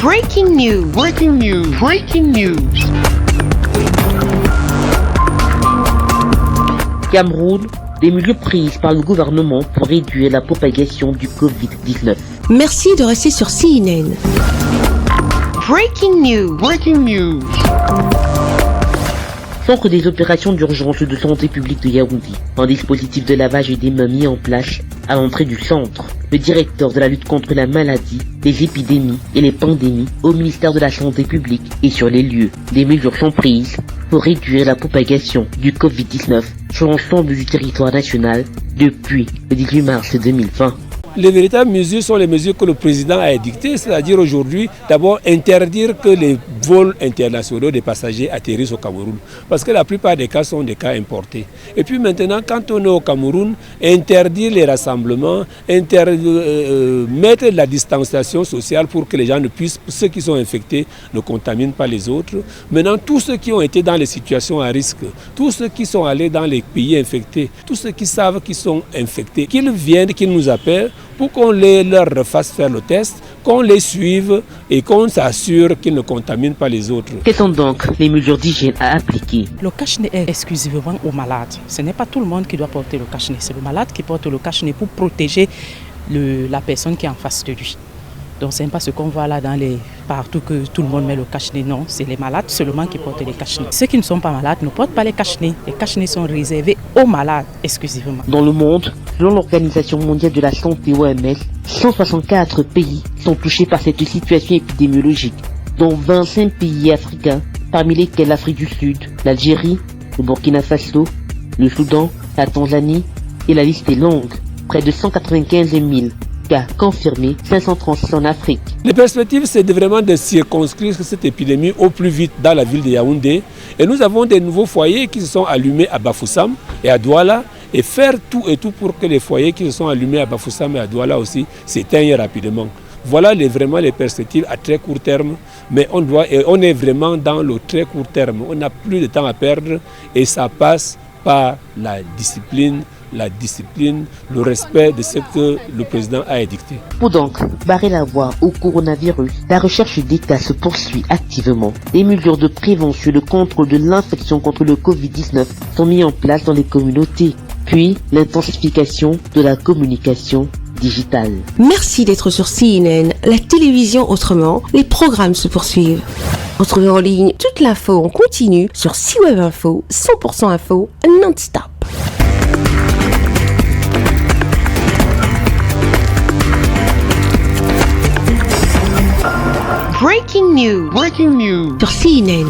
Breaking news. Breaking news. Breaking news. Cameroun, des mesures prises par le gouvernement pour réduire la propagation du Covid-19. Merci de rester sur CNN. Breaking news. Breaking news. Centre des opérations d'urgence de santé publique de Yaoundé. Un dispositif de lavage des mains mis en place à l'entrée du centre. Le directeur de la lutte contre la maladie, les épidémies et les pandémies au ministère de la Santé publique et sur les lieux. Des mesures sont prises pour réduire la propagation du Covid-19 sur l'ensemble du territoire national depuis le 18 mars 2020. Les véritables mesures sont les mesures que le président a édictées, c'est-à-dire aujourd'hui, d'abord interdire que les vols internationaux des passagers atterrissent au Cameroun. Parce que la plupart des cas sont des cas importés. Et puis maintenant, quand on est au Cameroun, interdire les rassemblements, mettre la distanciation sociale pour que les gens ne puissent, ceux qui sont infectés ne contaminent pas les autres. Maintenant, tous ceux qui ont été dans les situations à risque, tous ceux qui sont allés dans les pays infectés, tous ceux qui savent qu'ils sont infectés, qu'ils viennent, qu'ils nous appellent, pour qu'on leur fasse faire le test, qu'on les suive et qu'on s'assure qu'ils ne contaminent pas les autres. Quelles sont donc les mesures d'hygiène à appliquer? Le cache-nez est exclusivement aux malades. Ce n'est pas tout le monde qui doit porter le cache-nez. C'est le malade qui porte le cache-nez pour protéger la personne qui est en face de lui. Donc ce n'est pas ce qu'on voit là partout que tout le monde met le cache-nez. Non, c'est les malades seulement qui portent les cache-nez. Ceux qui ne sont pas malades ne portent pas les cache-nez. Les cache-nez sont réservés aux malades exclusivement. Dans le monde, selon l'Organisation mondiale de la santé OMS, 164 pays sont touchés par cette situation épidémiologique, dont 25 pays africains, parmi lesquels l'Afrique du Sud, l'Algérie, le Burkina Faso, le Soudan, la Tanzanie, et la liste est longue. Près de 195 000 cas confirmés, 536 en Afrique. Les perspectives, c'est vraiment de circonscrire cette épidémie au plus vite dans la ville de Yaoundé. Et nous avons des nouveaux foyers qui se sont allumés à Bafoussam et à Douala, et faire tout et tout pour que les foyers qui se sont allumés à Bafoussam et à Douala aussi s'éteignent rapidement. Voilà vraiment les perspectives à très court terme, mais on est vraiment dans le très court terme. On n'a plus de temps à perdre et ça passe par la discipline, le respect de ce que le président a édicté. Pour donc barrer la voie au coronavirus, la recherche des cas se poursuit activement. Les mesures de prévention et de contrôle de l'infection contre le Covid-19 sont mises en place dans les communautés. Puis l'intensification de la communication digitale. Merci d'être sur CNN, la télévision autrement. Les programmes se poursuivent. Retrouvez en ligne toute l'info en continu sur C-Web Info, 100% info, non-stop. Breaking news. Breaking news. Sur CNN.